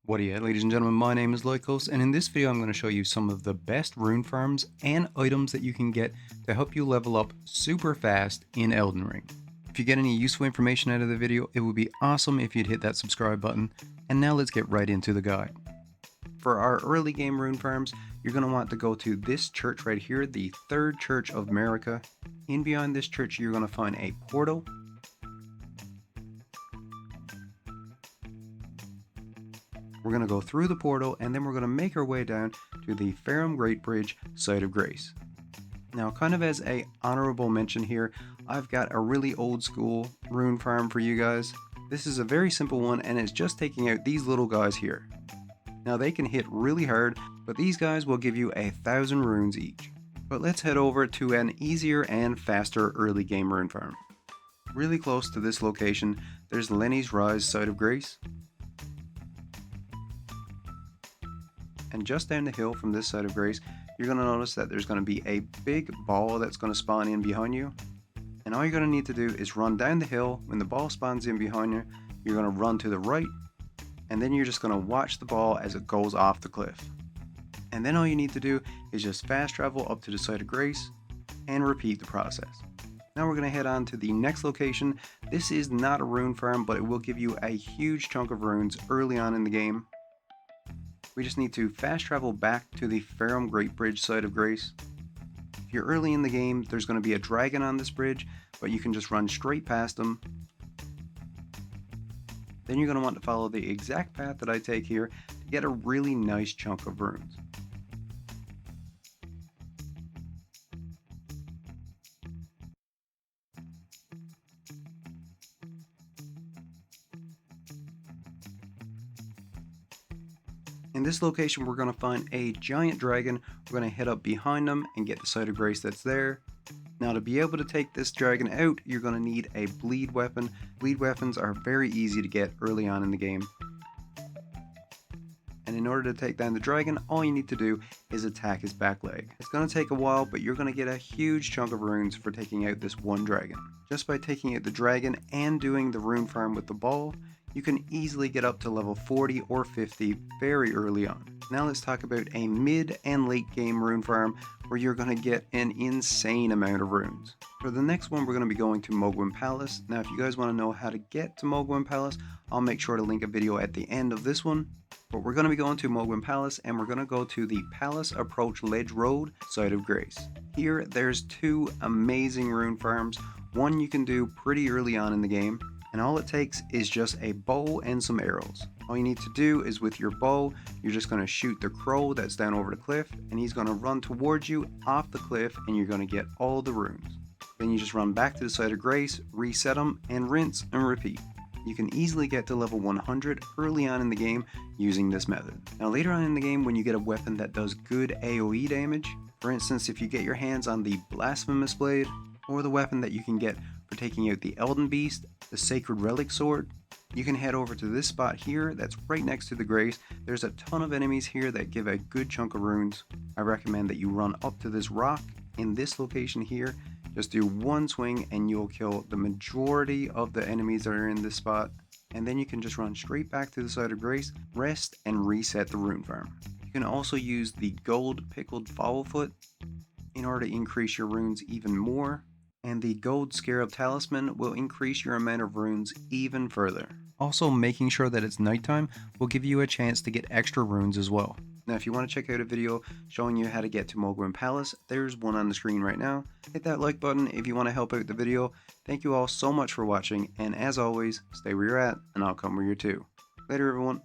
What ladies and gentlemen, my name is Lycos, and in this video I'm going to show you some of the best rune farms and items that you can get to help you level up super fast in Elden Ring. If you get any useful information out of the video, it would be awesome if you'd hit that subscribe button, and now let's get right into the guide. For our early game rune farms, you're going to want to go to this church right here, the Third Church of America. In beyond this church you're going to find a portal. We're going to go through the portal and then we're going to make our way down to the Farum Great Bridge site of grace. Now, kind of as a honorable mention here, I've got a really old school rune farm for you guys. This is a very simple one and it's just taking out these little guys here. Now they can hit really hard, but these guys will give you 1,000 runes each. But let's head over to an easier and faster early game rune farm. Really close to this location, there's Lenny's Rise site of grace. And just down the hill from this side of grace, you're going to notice that there's going to be a big ball that's going to spawn in behind you. And all you're going to need to do is run down the hill. When the ball spawns in behind you, you're going to run to the right. And then you're just going to watch the ball as it goes off the cliff. And then all you need to do is just fast travel up to the site of grace and repeat the process. Now we're going to head on to the next location. This is not a rune farm, but it will give you a huge chunk of runes early on in the game. We just need to fast travel back to the Farum Great Bridge site of grace. If you're early in the game, there's going to be a dragon on this bridge, but you can just run straight past them. Then you're going to want to follow the exact path that I take here to get a really nice chunk of runes. In this location we're going to find a giant dragon. We're going to head up behind them and get the site of grace that's there. Now to be able to take this dragon out, you're going to need a bleed weapon. Bleed weapons are very easy to get early on in the game. And in order to take down the dragon, all you need to do is attack his back leg. It's going to take a while, but you're going to get a huge chunk of runes for taking out this one dragon. Just by taking out the dragon and doing the rune farm with the ball, you can easily get up to level 40 or 50 very early on. Now let's talk about a mid and late game rune farm where you're going to get an insane amount of runes. For the next one, we're going to be going to Mohgwyn Palace. Now if you guys want to know how to get to Mohgwyn Palace, I'll make sure to link a video at the end of this one. But we're going to be going to Mohgwyn Palace and we're going to go to the Palace Approach Ledge Road site of grace. Here there's two amazing rune farms. One you can do pretty early on in the game, and all it takes is just a bow and some arrows. All you need to do is with your bow, you're just going to shoot the crow that's down over the cliff, and he's going to run towards you off the cliff, and you're going to get all the runes. Then you just run back to the site of grace, reset them, and rinse and repeat. You can easily get to level 100 early on in the game using this method. Now later on in the game, when you get a weapon that does good AoE damage, for instance if you get your hands on the Blasphemous Blade, or the weapon that you can get for taking out the Elden Beast, the Sacred Relic Sword, you can head over to this spot here that's right next to the grace. There's a ton of enemies here that give a good chunk of runes. I recommend that you run up to this rock in this location here, just do one swing and you'll kill the majority of the enemies that are in this spot, and then you can just run straight back to the site of grace, rest, and reset the rune farm. You can also use the gold pickled foulfoot in order to increase your runes even more. And the gold Scarab Talisman will increase your amount of runes even further. Also, making sure that it's nighttime will give you a chance to get extra runes as well. Now if you want to check out a video showing you how to get to Mohgwyn Palace, there's one on the screen right now. Hit that like button if you want to help out the video. Thank you all so much for watching, and as always, stay where you're at and I'll come where you're to. Later everyone.